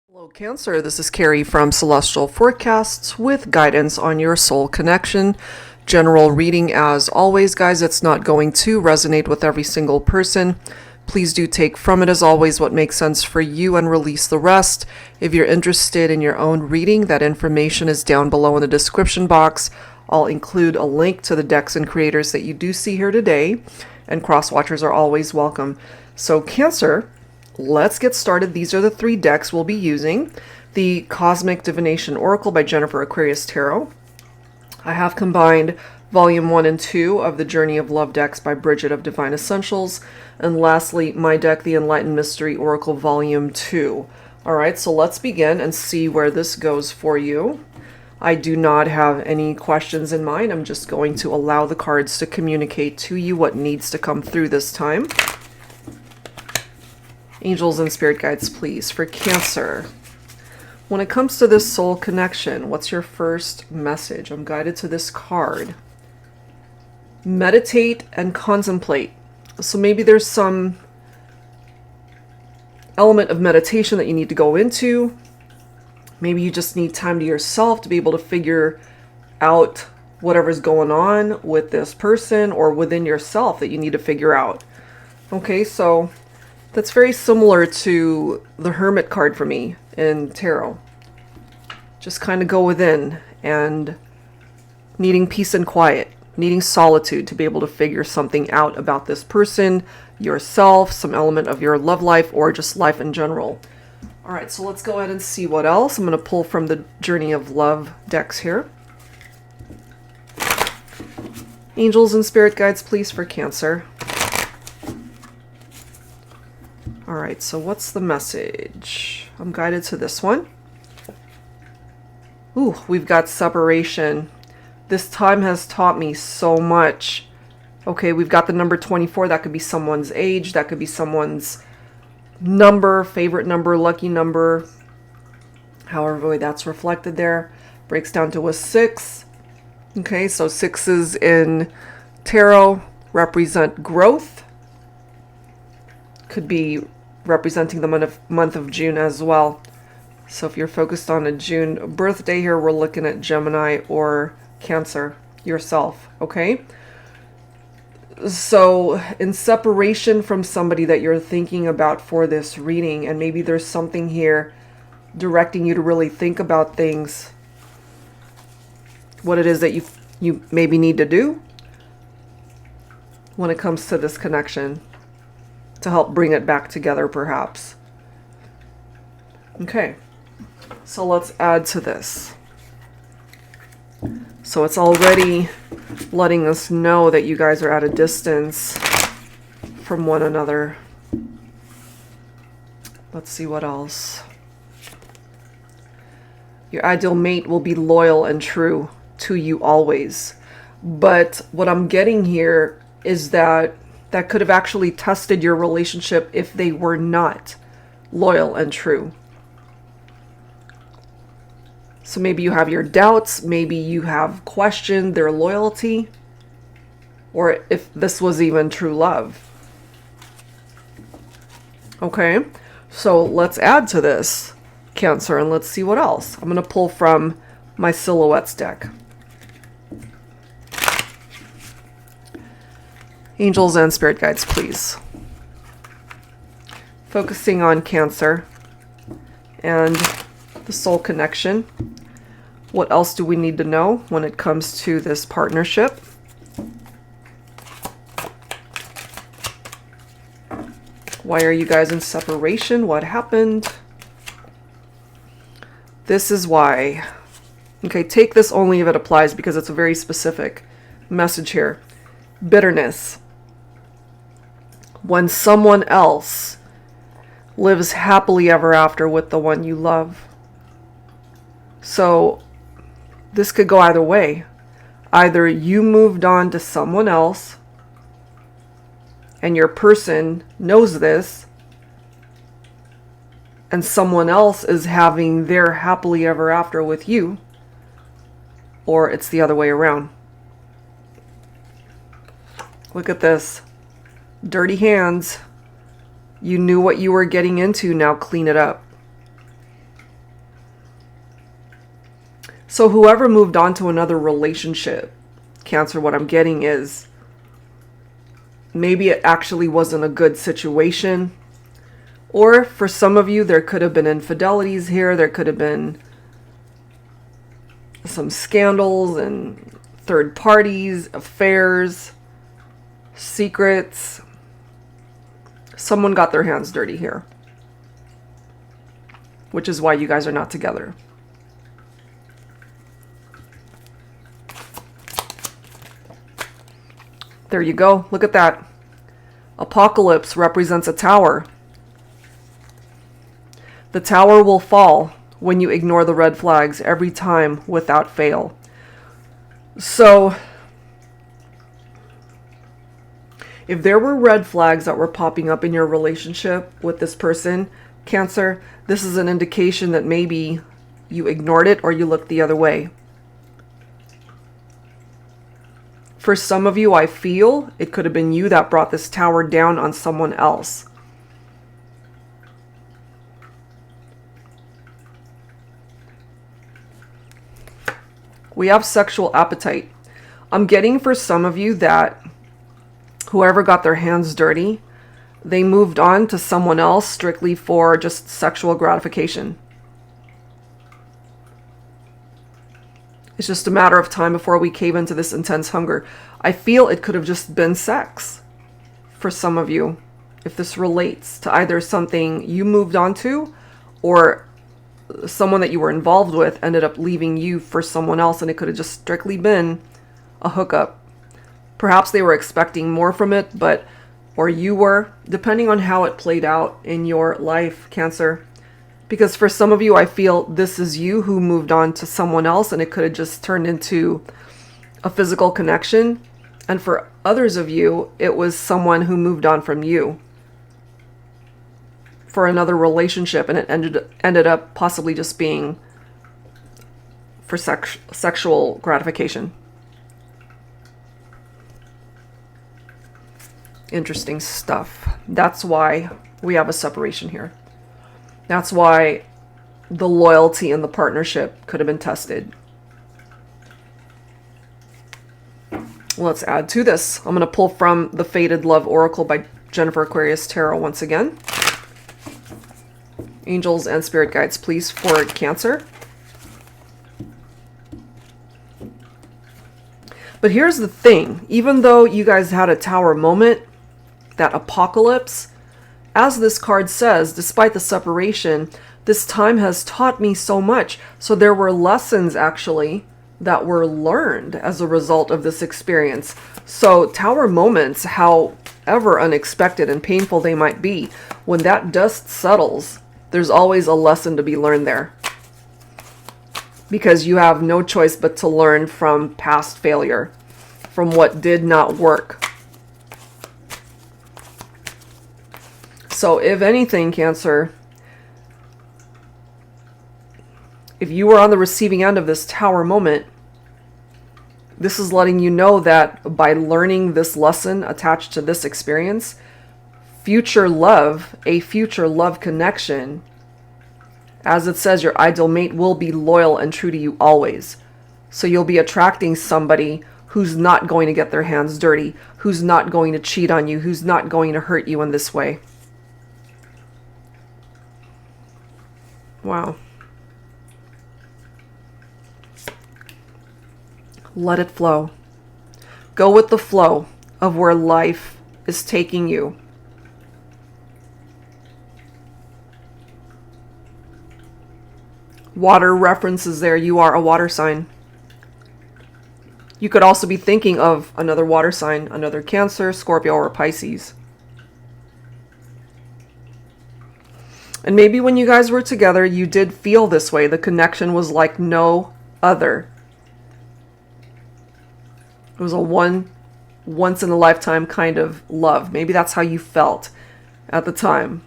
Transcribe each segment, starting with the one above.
Hello Cancer, this is Carrie from Celestial Forecasts with guidance on your soul connection. General reading as always, guys. It's not going to resonate with every single person. Please do take from it as always what makes sense for you and release the rest. If you're interested in your own reading, that information is down below in the description box. I'll include a link to the decks and creators that you do see here today, and cross-watchers are always welcome. So Cancer, let's get started. These are the three decks we'll be using. The Cosmic Divination Oracle by Jennifer Aquarius Tarot. I have combined Volume 1 and 2 of the Journey of Love decks by Bridget of Divine Essentials. And lastly, my deck, the Enlightened Mystery Oracle Volume 2. Alright, so let's begin and see where this goes for you. I do not have any questions in mind. I'm just going to allow the cards to communicate to you what needs to come through this time. Angels and spirit guides, please, for Cancer. When it comes to this soul connection, what's your first message? I'm guided to this card. Meditate and contemplate. So maybe there's some element of meditation that you need to go into. Maybe you just need time to yourself to be able to figure out whatever's going on with this person or within yourself that you need to figure out. Okay, so that's very similar to the Hermit card for me in tarot. Just kind of go within and needing peace and quiet, needing solitude to be able to figure something out about this person, yourself, some element of your love life, or just life in general. All right, so let's go ahead and see what else. I'm going to pull from the Journey of Love decks here. Angels and spirit guides, please, for Cancer. All right, so what's the message? I'm guided to this one. Ooh, we've got separation. This time has taught me so much. Okay, we've got the number 24. That could be someone's age. That could be someone's number, favorite number, lucky number. However that's reflected there. Breaks down to a 6. Okay, so 6s in tarot represent growth. Could be representing the month of June as well. So if you're focused on a June birthday here, we're looking at Gemini or Cancer yourself, okay? So in separation from somebody that you're thinking about for this reading, and maybe there's something here directing you to really think about things, what it is that you maybe need to do when it comes to this connection, to help bring it back together, perhaps. Okay, so let's add to this. So it's already letting us know that you guys are at a distance from one another. Let's see what else. Your ideal mate will be loyal and true to you always. But what I'm getting here is that could have actually tested your relationship if they were not loyal and true. So maybe you have your doubts, maybe you have questioned their loyalty, or if this was even true love. Okay, so let's add to this, Cancer, and let's see what else. I'm going to pull from my Silhouettes deck. Angels and spirit guides, please. Focusing on Cancer and the soul connection. What else do we need to know when it comes to this partnership? Why are you guys in separation? What happened? This is why. Okay, take this only if it applies, because it's a very specific message here. Bitterness. When someone else lives happily ever after with the one you love. So this could go either way. Either you moved on to someone else and your person knows this, and someone else is having their happily ever after with you, or it's the other way around. Look at this. Dirty hands. You knew what you were getting into, now clean it up. So whoever moved on to another relationship, Cancer, what I'm getting is maybe it actually wasn't a good situation. Or for some of you, there could have been infidelities here. There could have been some scandals and third parties, affairs, secrets. Someone got their hands dirty here, which is why you guys are not together. There you go. Look at that. Apocalypse represents a tower. The tower will fall when you ignore the red flags every time without fail. So, if there were red flags that were popping up in your relationship with this person, Cancer, this is an indication that maybe you ignored it or you looked the other way. For some of you, I feel it could have been you that brought this tower down on someone else. We have sexual appetite. I'm getting for some of you that whoever got their hands dirty, they moved on to someone else strictly for just sexual gratification. It's just a matter of time before we cave into this intense hunger. I feel it could have just been sex for some of you, if this relates to either something you moved on to or someone that you were involved with ended up leaving you for someone else, and it could have just strictly been a hookup. Perhaps they were expecting more from it, or you were, depending on how it played out in your life, Cancer. Because for some of you, I feel this is you who moved on to someone else, and it could have just turned into a physical connection. And for others of you, it was someone who moved on from you for another relationship, and it ended up possibly just being for sexual gratification. Interesting stuff. That's why we have a separation here. That's why the loyalty in the partnership could have been tested. Let's add to this. I'm going to pull from the Fated Love Oracle by Jennifer Aquarius Tarot once again. Angels and spirit guides, please, for Cancer. But here's the thing. Even though you guys had a tower moment, that apocalypse, as this card says, despite the separation, this time has taught me so much. So there were lessons actually that were learned as a result of this experience. So tower moments, however unexpected and painful they might be, when that dust settles, there's always a lesson to be learned there. Because you have no choice but to learn from past failure, from what did not work. So if anything, Cancer, if you were on the receiving end of this tower moment, this is letting you know that by learning this lesson attached to this experience, future love, a future love connection, as it says, your ideal mate will be loyal and true to you always. So you'll be attracting somebody who's not going to get their hands dirty, who's not going to cheat on you, who's not going to hurt you in this way. Wow. Let it flow. Go with the flow of where life is taking you. Water references there. You are a water sign. You could also be thinking of another water sign, another Cancer, Scorpio, or Pisces. And maybe when you guys were together, you did feel this way. The connection was like no other. It was a once in a lifetime kind of love. Maybe that's how you felt at the time.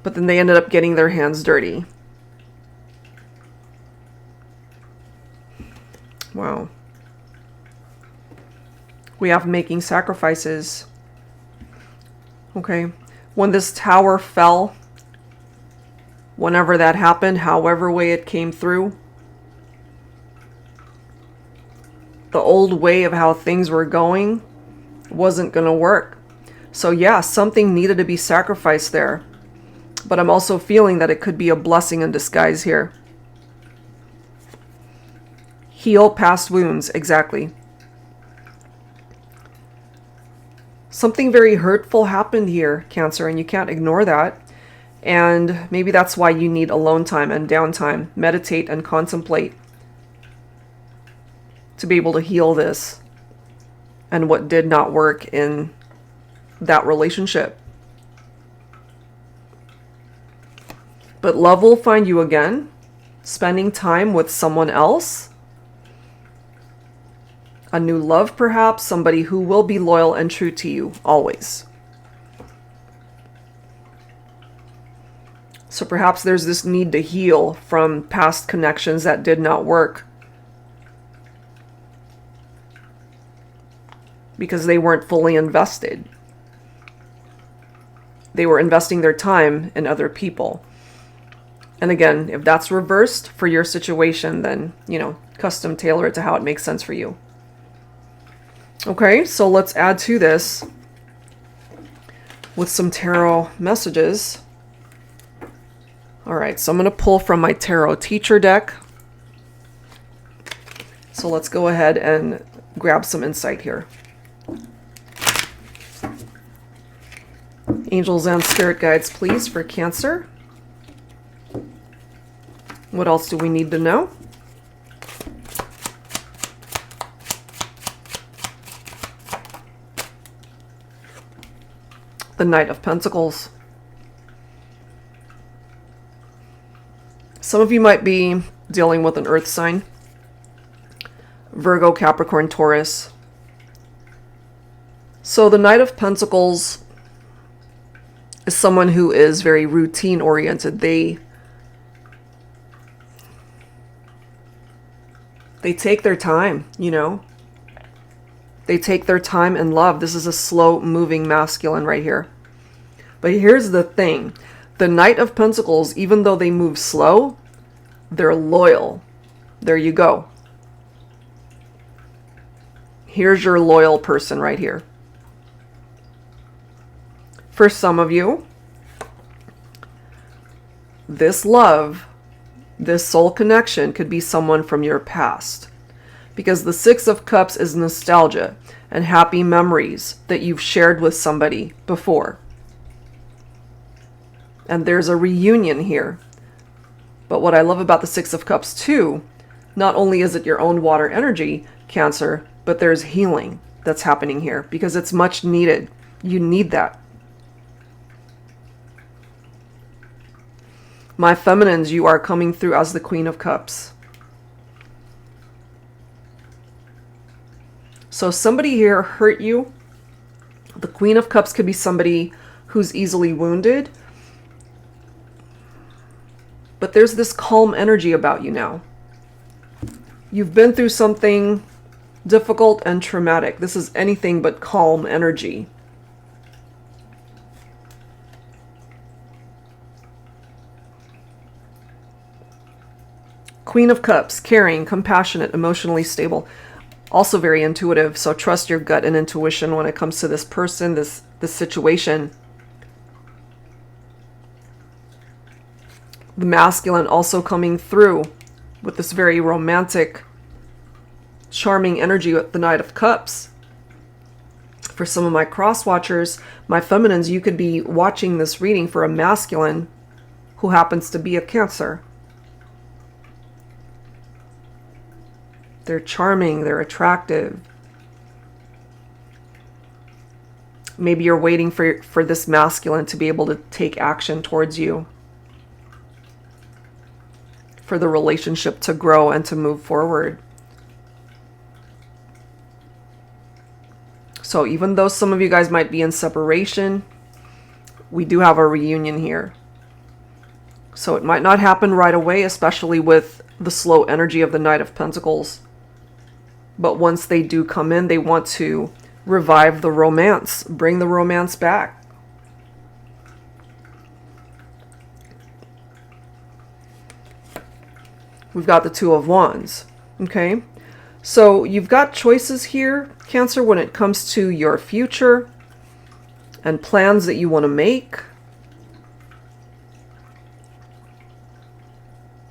But then they ended up getting their hands dirty. Wow. We have making sacrifices. Okay. When this tower fell, whenever that happened, however way it came through, the old way of how things were going wasn't going to work. So yeah, something needed to be sacrificed there. But I'm also feeling that it could be a blessing in disguise here. Heal past wounds, exactly. Something very hurtful happened here, Cancer, and you can't ignore that. And maybe that's why you need alone time and downtime. Meditate and contemplate to be able to heal this and what did not work in that relationship. But love will find you again. Spending time with someone else. A new love, perhaps. Somebody who will be loyal and true to you, always. So perhaps there's this need to heal from past connections that did not work. Because they weren't fully invested. They were investing their time in other people. And again, if that's reversed for your situation, then, you know, custom tailor it to how it makes sense for you. Okay, so let's add to this with some tarot messages. All right, so I'm going to pull from my tarot teacher deck. So let's go ahead and grab some insight here. Angels and spirit guides, please, for Cancer. What else do we need to know? The Knight of Pentacles. Some of you might be dealing with an earth sign. Virgo, Capricorn, Taurus. So the Knight of Pentacles is someone who is very routine oriented. They take their time, you know. They take their time in love. This is a slow moving masculine right here. But here's the thing. The Knight of Pentacles, even though they move slow, they're loyal. There you go. Here's your loyal person right here. For some of you, this love, this soul connection could be someone from your past. Because the Six of Cups is nostalgia and happy memories that you've shared with somebody before. And there's a reunion here. But what I love about the Six of Cups too, not only is it your own water energy, Cancer, but there's healing that's happening here because it's much needed. You need that. My feminines, you are coming through as the Queen of Cups. So somebody here hurt you. The Queen of Cups could be somebody who's easily wounded. But there's this calm energy about you now. You've been through something difficult and traumatic. This is anything but calm energy. Queen of Cups, caring, compassionate, emotionally stable. Also very intuitive, so trust your gut and intuition when it comes to this person, this situation. The masculine also coming through with this very romantic, charming energy with the Knight of Cups. For some of my cross watchers, my feminines, you could be watching this reading for a masculine who happens to be a Cancer. They're charming, they're attractive. Maybe you're waiting for this masculine to be able to take action towards you. For the relationship to grow and to move forward. So even though some of you guys might be in separation, we do have a reunion here. So it might not happen right away, especially with the slow energy of the Knight of Pentacles. But once they do come in, they want to revive the romance, bring the romance back. We've got the Two of Wands, okay? So you've got choices here, Cancer, when it comes to your future and plans that you want to make.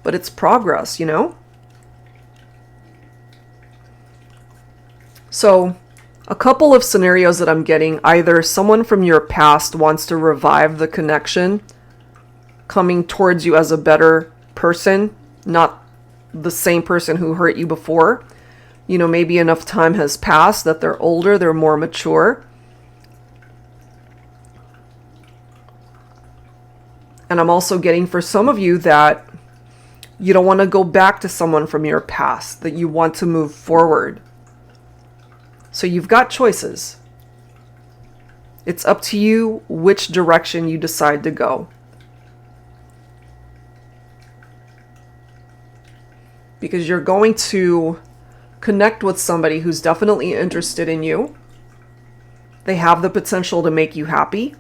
But it's progress, you know? So a couple of scenarios that I'm getting, either someone from your past wants to revive the connection, coming towards you as a better person, not the same person who hurt you before. You know, maybe enough time has passed that they're older, they're more mature. And I'm also getting for some of you that you don't want to go back to someone from your past, that you want to move forward. So you've got choices. It's up to you which direction you decide to go. Because you're going to connect with somebody who's definitely interested in you. They have the potential to make you happy.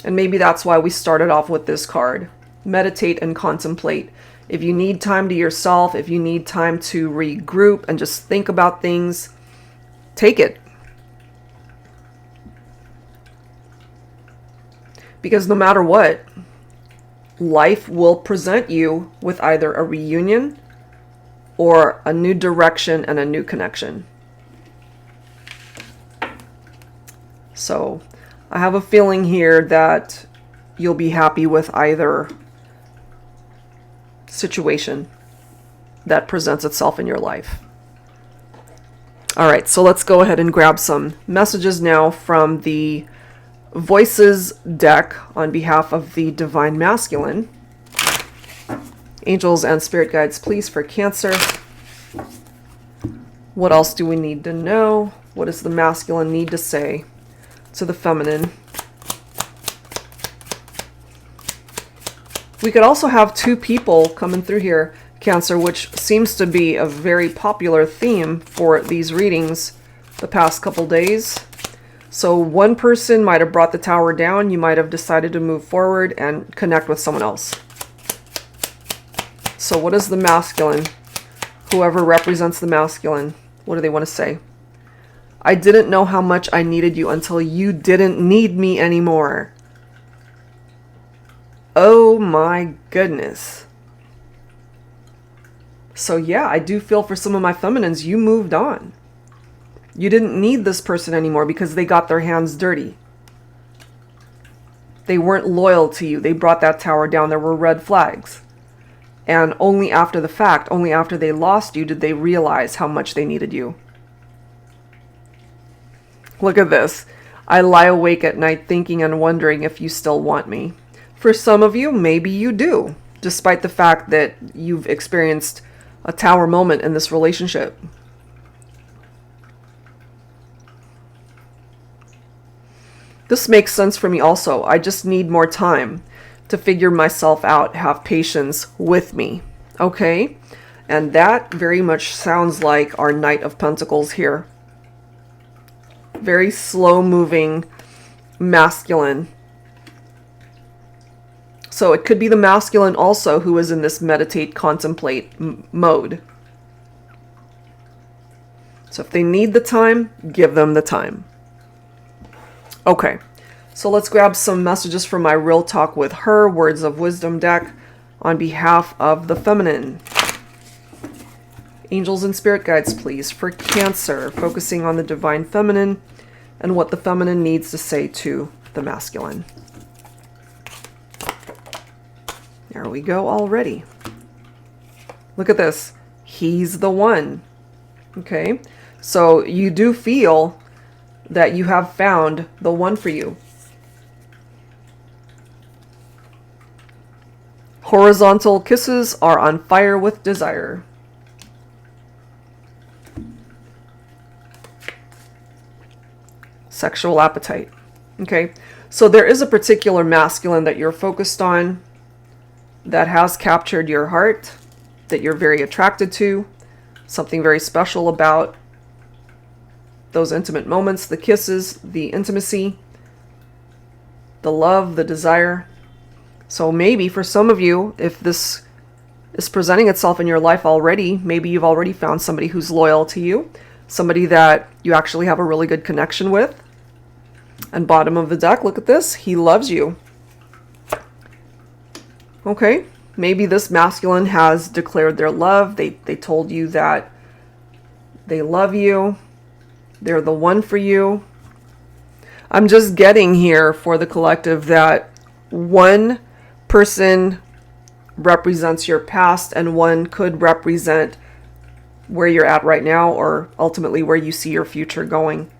And maybe that's why we started off with this card. Meditate and contemplate. If you need time to yourself, if you need time to regroup and just think about things, take it. Because no matter what, life will present you with either a reunion or a new direction and a new connection. So I have a feeling here that you'll be happy with either situation that presents itself in your life. All right, so let's go ahead and grab some messages now from the Voices deck on behalf of the Divine Masculine. Angels and spirit guides, please, for Cancer. What else do we need to know? What does the masculine need to say to the feminine? We could also have two people coming through here, Cancer, which seems to be a very popular theme for these readings the past couple days. So one person might have brought the tower down. You might have decided to move forward and connect with someone else. So what is the masculine? Whoever represents the masculine, what do they want to say? I didn't know how much I needed you until you didn't need me anymore. Oh my goodness. So yeah, I do feel for some of my feminines, you moved on. You didn't need this person anymore because they got their hands dirty. They weren't loyal to you. They brought that tower down. There were red flags. And only after the fact, only after they lost you, did they realize how much they needed you. Look at this. I lie awake at night thinking and wondering if you still want me. For some of you, maybe you do, despite the fact that you've experienced a tower moment in this relationship. This makes sense for me also. I just need more time to figure myself out, have patience with me. Okay? And that very much sounds like our Knight of Pentacles here. Very slow-moving, masculine. So it could be the masculine also who is in this meditate, contemplate mode. So if they need the time, give them the time. Okay, so let's grab some messages from my Real Talk with Her Words of Wisdom deck on behalf of the feminine. Angels and spirit guides, please, for Cancer, focusing on the divine feminine and what the feminine needs to say to the masculine. There we go already. Look at this. He's the one. Okay, so you do feel that you have found the one for you. Horizontal kisses are on fire with desire. Sexual appetite. Okay, so there is a particular masculine that you're focused on that has captured your heart, that you're very attracted to, something very special about those intimate moments, the kisses, the intimacy, the love, the desire. So maybe for some of you, if this is presenting itself in your life already. Maybe you've already found somebody who's loyal to you, somebody that you actually have a really good connection with. And bottom of the deck, look at this. He loves you. Okay, maybe this masculine has declared their love. They told you that they love you. They're the one for you. I'm just getting here for the collective that one person represents your past and one could represent where you're at right now, or ultimately where you see your future going.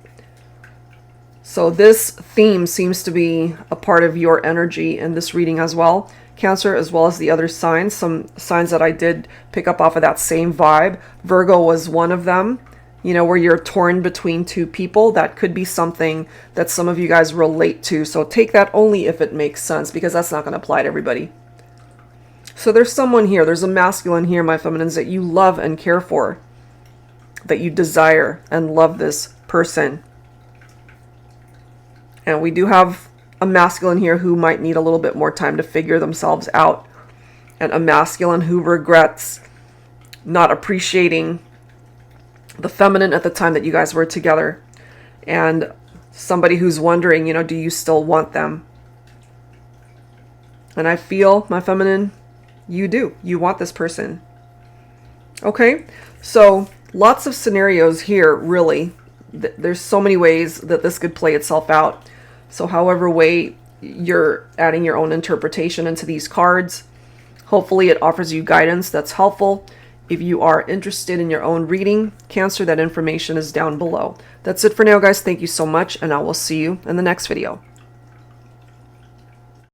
So this theme seems to be a part of your energy in this reading as well, Cancer, as well as the other signs. Some signs that I did pick up off of that same vibe. Virgo was one of them. You know, where you're torn between two people. That could be something that some of you guys relate to. So take that only if it makes sense, because that's not going to apply to everybody. So there's someone here. There's a masculine here, my feminines, that you love and care for. That you desire and love this person. And we do have a masculine here who might need a little bit more time to figure themselves out. And a masculine who regrets not appreciating the feminine at the time that you guys were together. And somebody who's wondering, you know, do you still want them? And I feel, my feminine, you do. You want this person. Okay, so lots of scenarios here, really. There's so many ways that this could play itself out. So however way you're adding your own interpretation into these cards, hopefully it offers you guidance that's helpful. If you are interested in your own reading, Cancer, that information is down below. That's it for now, guys. Thank you so much, and I will see you in the next video.